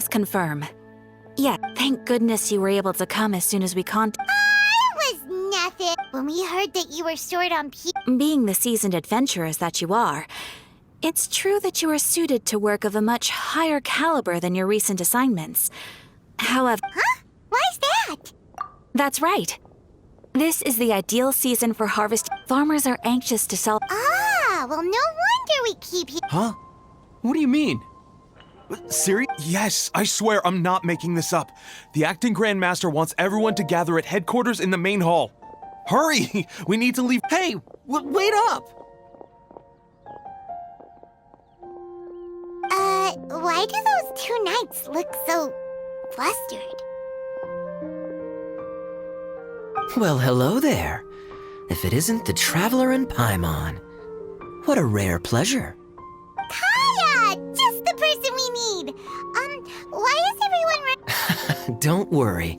confirm. Yeah, thank goodness you were able to come as soon as we It was nothing. When we heard that you were short on people. Being the seasoned adventurers that you are, it's true that you are suited to work of a much higher caliber than your recent assignments. However... Huh? Why's that? That's right. This is the ideal season for harvest. Farmers are anxious to sell... Ah, well, no wonder we keep here. Huh? What do you mean? Siri? Yes, I swear I'm not making this up. The acting Grandmaster wants everyone to gather at headquarters in the main hall. Hurry! We need to leave. Hey, wait up! Why do those two knights look so flustered? Well, hello there. If it isn't the Traveler and Paimon. What a rare pleasure. Kaya! Just the person we need! Why is everyone Don't worry.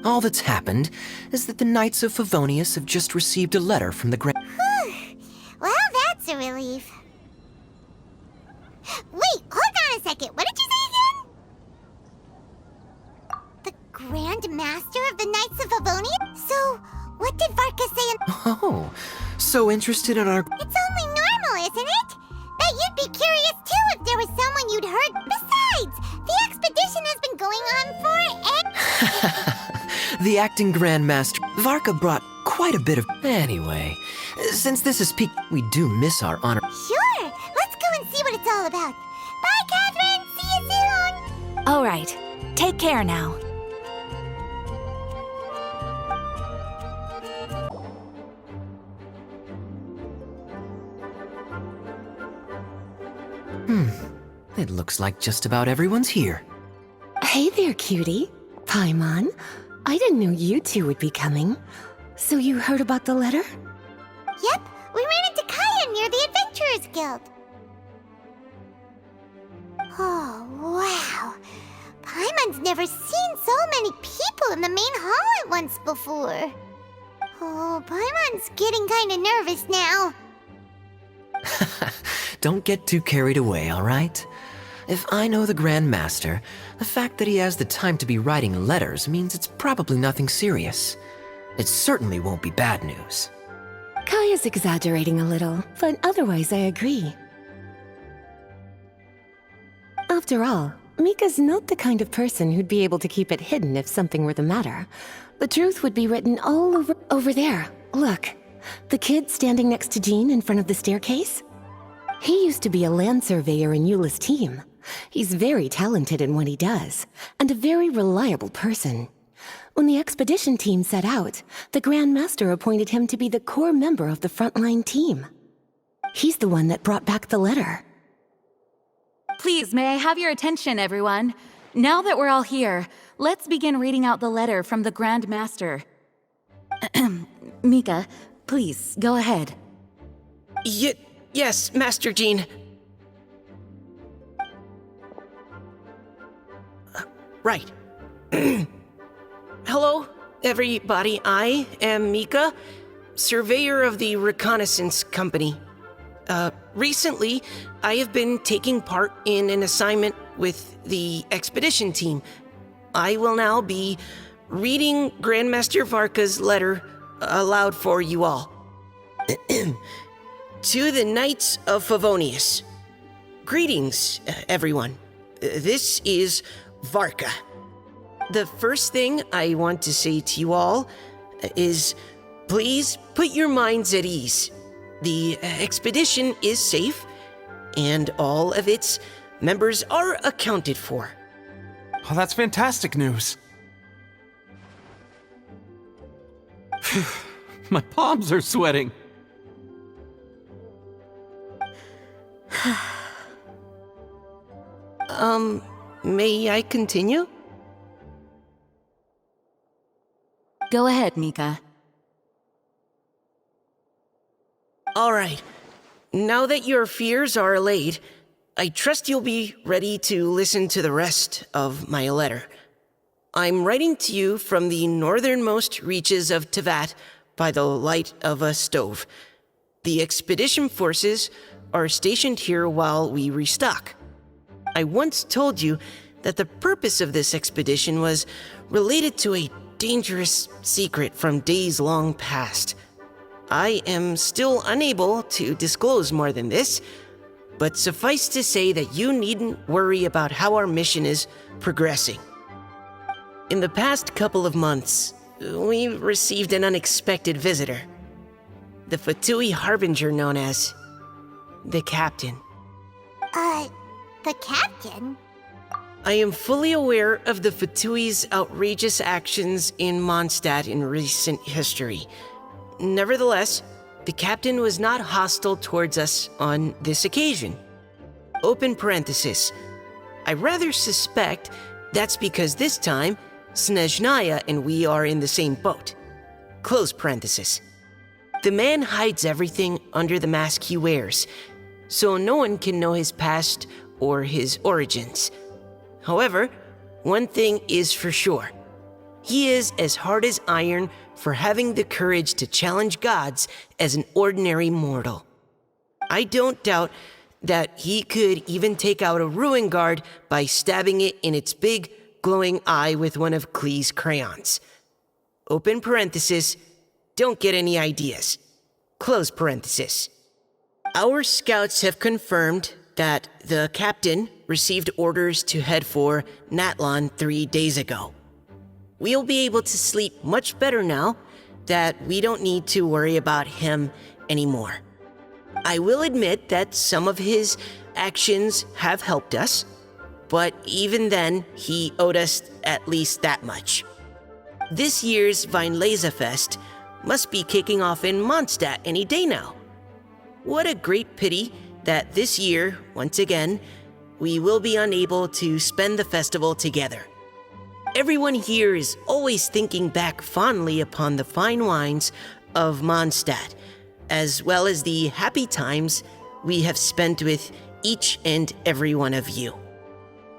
All that's happened is that the Knights of Favonius have just received a letter from the Grand... Well, that's a relief. Wait, hold on a second. What did you say again? The Grand Master of the Knights of Favonius? So, what did Varka say in... Oh, so interested in our... It's only normal, isn't it? Bet you'd be curious too if there was someone you'd heard. Besides, the expedition has been going on for... The acting Grandmaster... Varka brought quite a bit of... Anyway, since this is peak, we do miss our honor... Sure, let's go and see what it's all about. Bye, Catherine! See you soon! All right. Take care now. It looks like just about everyone's here. Hey there, cutie. Paimon. I didn't know you two would be coming. So you heard about the letter? Yep, we ran into Kaya near the Adventurers Guild. Oh, wow. Paimon's never seen so many people in the main hall at once before. Oh, Paimon's getting kind of nervous now. Don't get too carried away, all right? If I know the Grand Master, the fact that he has the time to be writing letters means it's probably nothing serious. It certainly won't be bad news. Kaya's exaggerating a little, but otherwise I agree. After all, Mika's not the kind of person who'd be able to keep it hidden if something were the matter. The truth would be written all over there. Look, the kid standing next to Jean in front of the staircase? He used to be a land surveyor in Eula's team. He's very talented in what he does, and a very reliable person. When the expedition team set out, the Grand Master appointed him to be the core member of the frontline team. He's the one that brought back the letter. Please, may I have your attention, everyone? Now that we're all here, let's begin reading out the letter from the Grand Master. Mika, please, go ahead. Yes, Master Jean. Right. Hello, everybody. I am Mika, surveyor of the Reconnaissance Company. Recently, I have been taking part in an assignment with the expedition team. I will now be reading Grandmaster Varka's letter aloud for you all. To the Knights of Favonius. Greetings, everyone. This is Varka. The first thing I want to say to you all is please put your minds at ease. The expedition is safe, and all of its members are accounted for. Oh, that's fantastic news. My palms are sweating. May I continue? Go ahead, Mika. All right. Now that your fears are allayed, I trust you'll be ready to listen to the rest of my letter. I'm writing to you from the northernmost reaches of Tevat by the light of a stove. The expedition forces are stationed here while we restock. I once told you that the purpose of this expedition was related to a dangerous secret from days long past. I am still unable to disclose more than this, but suffice to say that you needn't worry about how our mission is progressing. In the past couple of months, we received an unexpected visitor. The Fatui Harbinger known as the Captain. The captain? I am fully aware of the Fatui's outrageous actions in Mondstadt in recent history. Nevertheless, the Captain was not hostile towards us on this occasion. Open parenthesis. I rather suspect that's because this time, Snezhnaya and we are in the same boat. Close parenthesis. The man hides everything under the mask he wears, so no one can know his past or his origins. However, one thing is for sure. He is as hard as iron for having the courage to challenge gods as an ordinary mortal. I don't doubt that he could even take out a ruin guard by stabbing it in its big, glowing eye with one of Klee's crayons. Open parenthesis, don't get any ideas. Close parenthesis. Our scouts have confirmed that the captain received orders to head for Natlon 3 days ago. We'll be able to sleep much better now that we don't need to worry about him anymore. I will admit that some of his actions have helped us, but even then, he owed us at least that much. This year's Weinlesefest must be kicking off in Mondstadt any day now. What a great pity that this year, once again, we will be unable to spend the festival together. Everyone here is always thinking back fondly upon the fine wines of Mondstadt, as well as the happy times we have spent with each and every one of you.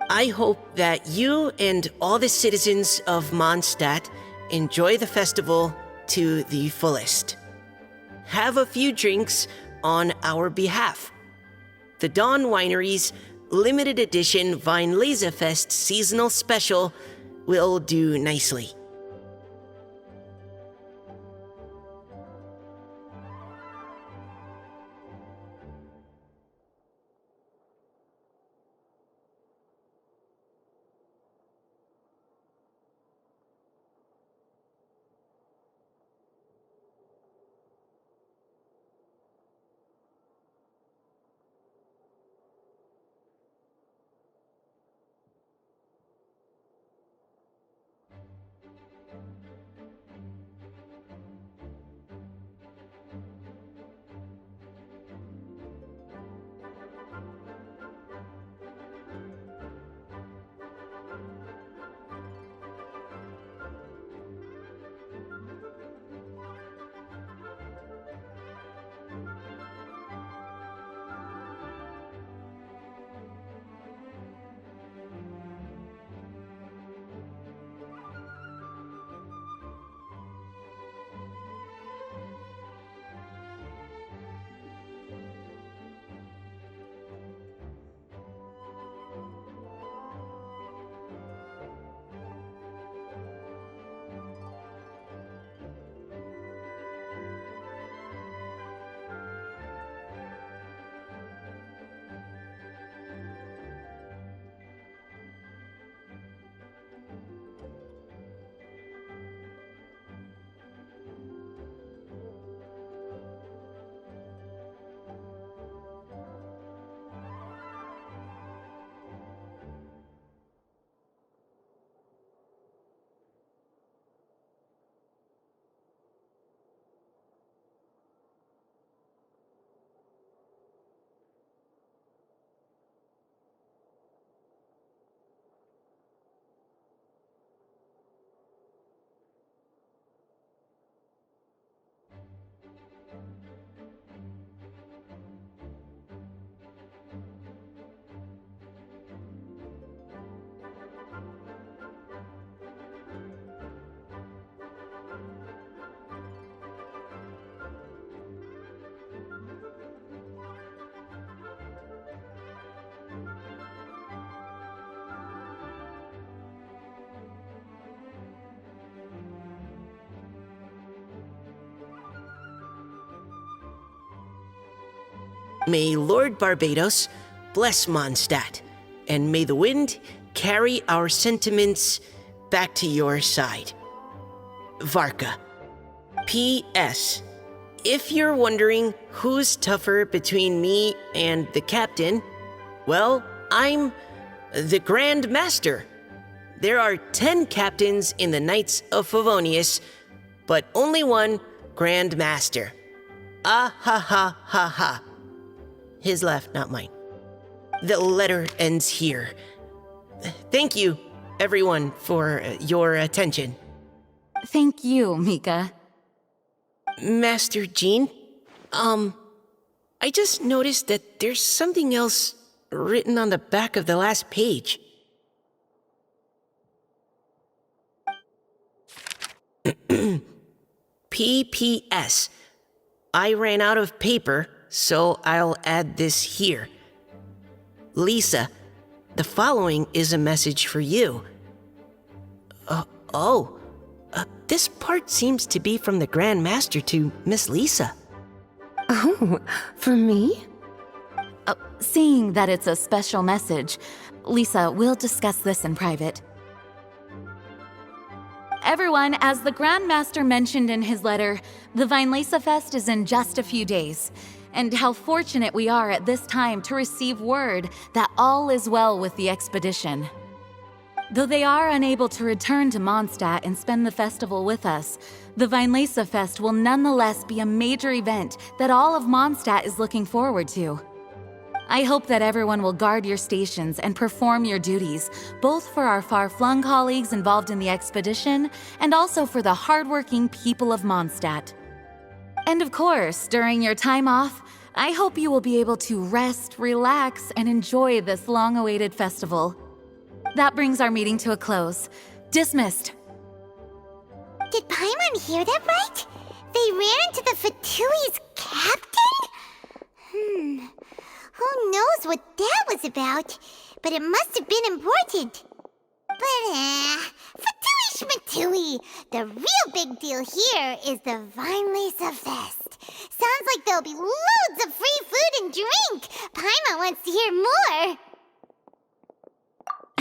I hope that you and all the citizens of Mondstadt enjoy the festival to the fullest. Have a few drinks on our behalf. The Dawn Winery's limited edition Weinlesefest seasonal special will do nicely. May Lord Barbados bless Mondstadt, and may the wind carry our sentiments back to your side. Varka. P.S. If you're wondering who's tougher between me and the captain, well, I'm the Grand Master. There are 10 captains in the Knights of Favonius, but only one Grand Master. Ah ha ha ha ha. His laugh, not mine. The letter ends here. Thank you, everyone, for your attention. Thank you, Mika. Master Jean, I just noticed that there's something else written on the back of the last page. P.P.S. I ran out of paper, so I'll add this here. Lisa, the following is a message for you. This part seems to be from the Grand Master to Miss Lisa. Oh, for me? Seeing that it's a special message, Lisa, we'll discuss this in private. Everyone, as the Grand Master mentioned in his letter, the Vinelesa Fest is in just a few days. And how fortunate we are at this time to receive word that all is well with the expedition. Though they are unable to return to Mondstadt and spend the festival with us, the Vinelesa Fest will nonetheless be a major event that all of Mondstadt is looking forward to. I hope that everyone will guard your stations and perform your duties, both for our far-flung colleagues involved in the expedition and also for the hardworking people of Mondstadt. And of course, during your time off, I hope you will be able to rest, relax, and enjoy this long-awaited festival. That brings our meeting to a close. Dismissed. Did Paimon hear that right? They ran into the Fatui's captain? Who knows what that was about? But it must have been important. But, Fatui Schmatui! The real big deal here is the Vinelesa Fest. Sounds like there'll be loads of free food and drink. Paimon wants to hear more.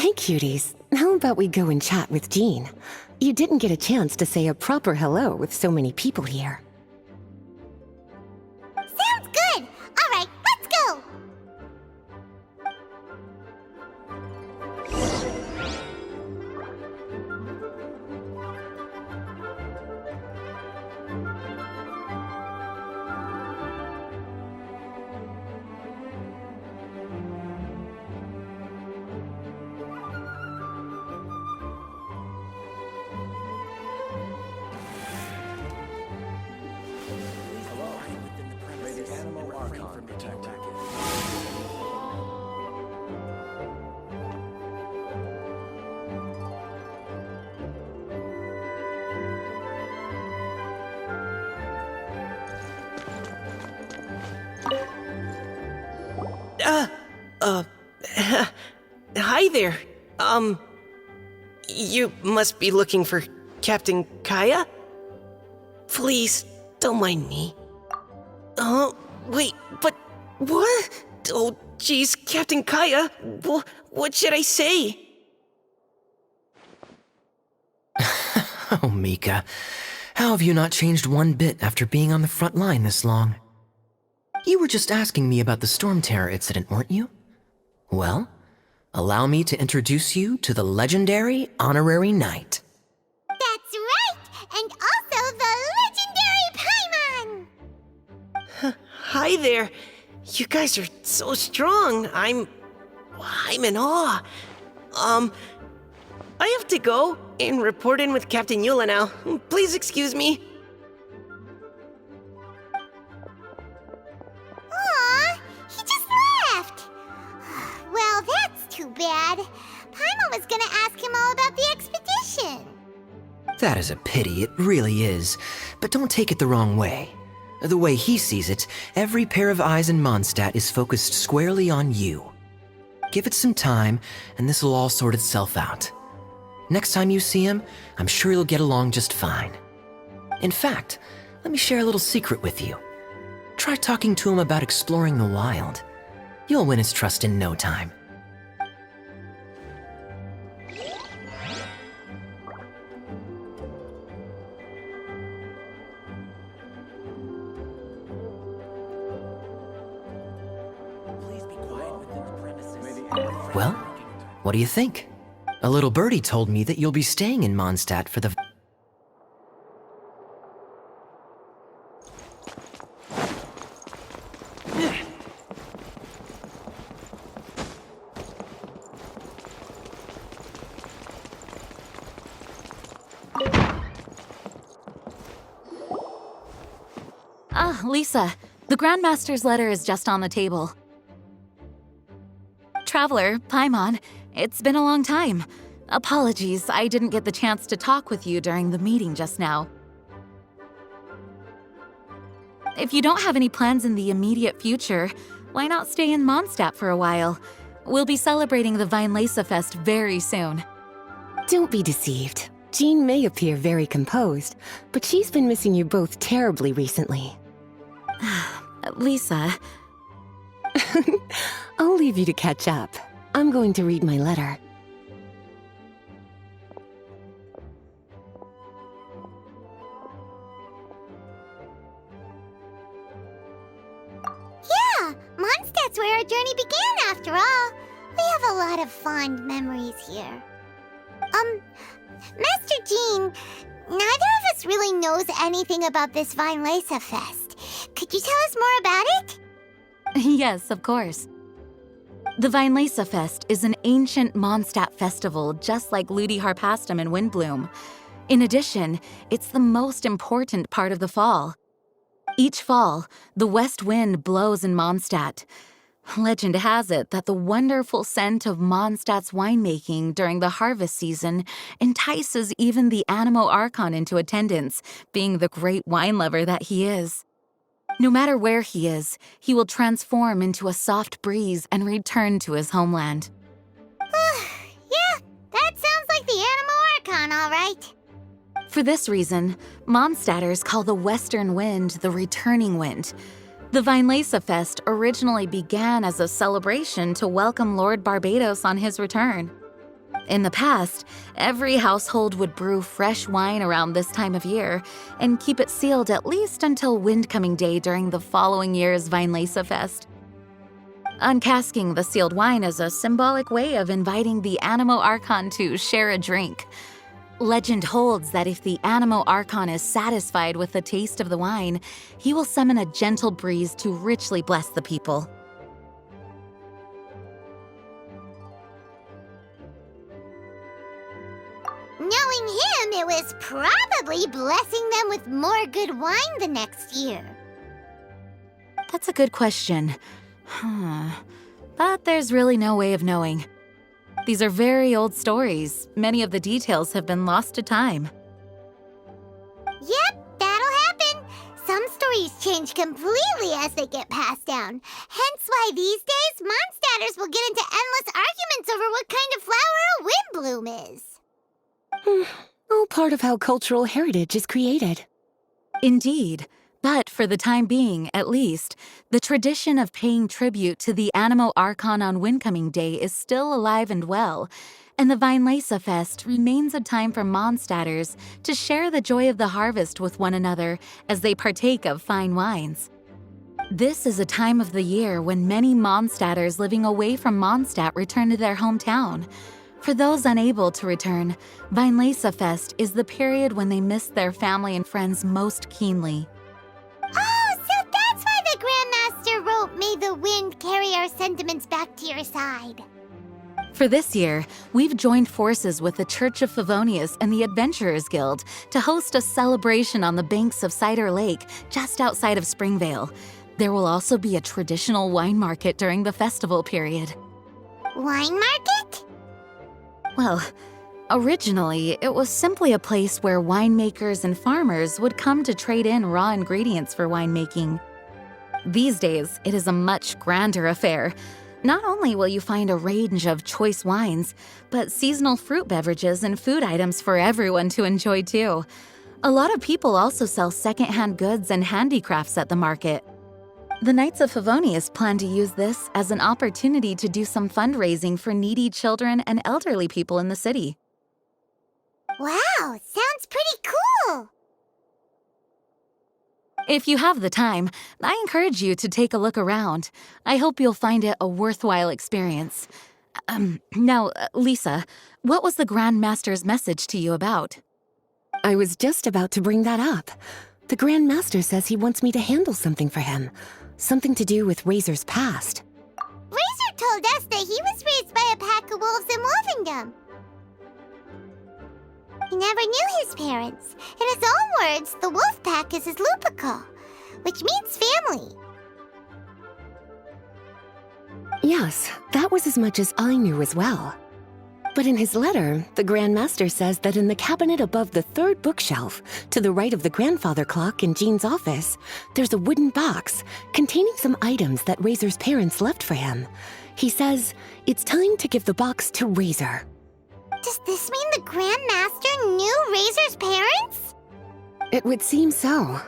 Hey, cuties. How about we go and chat with Jean? You didn't get a chance to say a proper hello with so many people here. Sounds good. All right, let's go. Hi there. You must be looking for Captain Kaya? Please, don't mind me. Oh, wait, but what? Oh, geez, Captain Kaya, what should I say? Oh, Mika, how have you not changed one bit after being on the front line this long? You were just asking me about the Storm Terror incident, weren't you? Well, allow me to introduce you to the legendary Honorary Knight. That's right, and also the legendary Paimon. Hi there. You guys are so strong. I'm in awe. I have to go and report in with Captain Eula now. Please excuse me. Aw, he just left. Well, that's too bad. Paimon was gonna ask him all about the expedition. That is a pity, it really is. But don't take it the wrong way. The way he sees it, every pair of eyes in Mondstadt is focused squarely on you. Give it some time, and this will all sort itself out. Next time you see him, I'm sure you'll get along just fine. In fact, let me share a little secret with you. Try talking to him about exploring the wild. You'll win his trust in no time. Well, what do you think? A little birdie told me that you'll be staying in Mondstadt for the... Ah, Lisa, the Grandmaster's letter is just on the table. Traveler, Paimon, it's been a long time. Apologies, I didn't get the chance to talk with you during the meeting just now. If you don't have any plans in the immediate future, why not stay in Mondstadt for a while? We'll be celebrating the Weinlese Fest very soon. Don't be deceived. Jean may appear very composed, but she's been missing you both terribly recently. Lisa, I'll leave you to catch up. I'm going to read my letter. Yeah, Mondstadt's where our journey began after all. We have a lot of fond memories here. Master Jean, neither of us really knows anything about this Weinlese Fest. Could you tell us more about it? yes, of course. The Weinlese Fest is an ancient Mondstadt festival just like Ludi Harpastum and Windbloom. In addition, it's the most important part of the fall. Each fall, the west wind blows in Mondstadt. Legend has it that the wonderful scent of Mondstadt's winemaking during the harvest season entices even the Animo Archon into attendance, being the great wine lover that he is. No matter where he is, he will transform into a soft breeze and return to his homeland. Yeah, that sounds like the Animo Archon, all right. For this reason, Mondstadters call the western wind the returning wind. The Weinlese Fest originally began as a celebration to welcome Lord Barbados on his return. In the past, every household would brew fresh wine around this time of year and keep it sealed at least until Windcoming Day during the following year's Weinlese Fest. Uncasking the sealed wine is a symbolic way of inviting the Animo Archon to share a drink. Legend holds that if the Animo Archon is satisfied with the taste of the wine, he will summon a gentle breeze to richly bless the people. Knowing him, it was probably blessing them with more good wine the next year. That's a good question. But there's really no way of knowing. These are very old stories. Many of the details have been lost to time. Yep, that'll happen. Some stories change completely as they get passed down. Hence why these days, Mondstadters will get into endless arguments over what kind of flower a windbloom is. All part of how cultural heritage is created. Indeed. But for the time being, at least, the tradition of paying tribute to the Animo Archon on Windcoming Day is still alive and well, and the Weinlese Fest remains a time for Mondstadters to share the joy of the harvest with one another as they partake of fine wines. This is a time of the year when many Mondstadters living away from Mondstadt return to their hometown. For those unable to return, Weinlese Fest is the period when they miss their family and friends most keenly. Oh, so that's why the Grandmaster wrote, "May the wind carry our sentiments back to your side." For this year, we've joined forces with the Church of Favonius and the Adventurers Guild to host a celebration on the banks of Cider Lake just outside of Springvale. There will also be a traditional wine market during the festival period. Wine market? Well, originally, it was simply a place where winemakers and farmers would come to trade in raw ingredients for winemaking. These days, it is a much grander affair. Not only will you find a range of choice wines, but seasonal fruit beverages and food items for everyone to enjoy too. A lot of people also sell secondhand goods and handicrafts at the market. The Knights of Favonius plan to use this as an opportunity to do some fundraising for needy children and elderly people in the city. Wow, sounds pretty cool. If you have the time, I encourage you to take a look around. I hope you'll find it a worthwhile experience. Now, Lisa, what was the Grand Master's message to you about? I was just about to bring that up. The Grand Master says he wants me to handle something for him. Something to do with Razor's past. Razor told us that he was raised by a pack of wolves in Wolvendom. He never knew his parents. In his own words, the wolf pack is his lupical, which means family. Yes, that was as much as I knew as well. But in his letter, the Grand Master says that in the cabinet above the third bookshelf, to the right of the grandfather clock in Jean's office, there's a wooden box containing some items that Razor's parents left for him. He says it's time to give the box to Razor. Does this mean the Grand Master knew Razor's parents? It would seem so.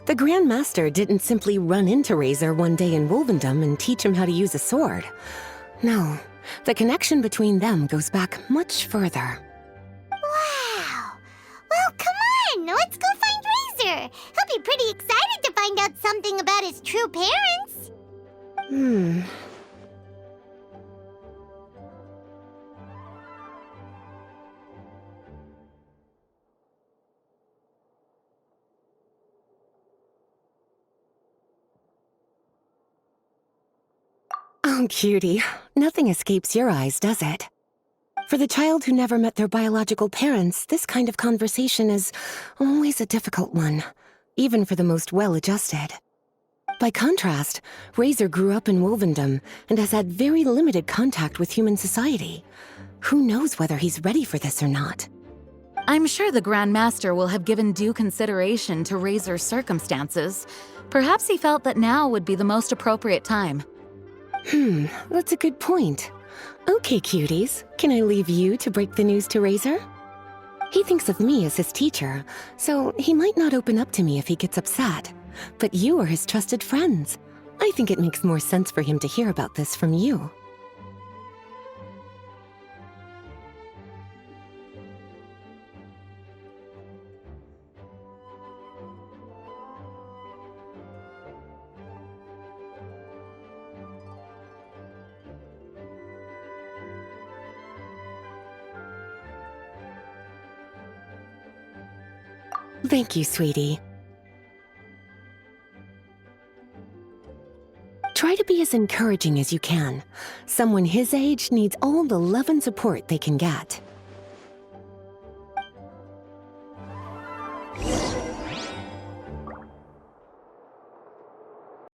The Grand Master didn't simply run into Razor one day in Wolvendom and teach him how to use a sword. No, the connection between them goes back much further. Wow. Well, come on, let's go find Razor. He'll be pretty excited to find out something about his true parents. Oh, cutie. Nothing escapes your eyes, does it? For the child who never met their biological parents, this kind of conversation is always a difficult one, even for the most well-adjusted. By contrast, Razor grew up in Wolvendom and has had very limited contact with human society. Who knows whether he's ready for this or not? I'm sure the Grand Master will have given due consideration to Razor's circumstances. Perhaps he felt that now would be the most appropriate time. That's a good point. Okay, cuties, can I leave you to break the news to Razor? He thinks of me as his teacher, so he might not open up to me if he gets upset. But you are his trusted friends. I think it makes more sense for him to hear about this from you. Thank you, sweetie. Try to be as encouraging as you can. Someone his age needs all the love and support they can get.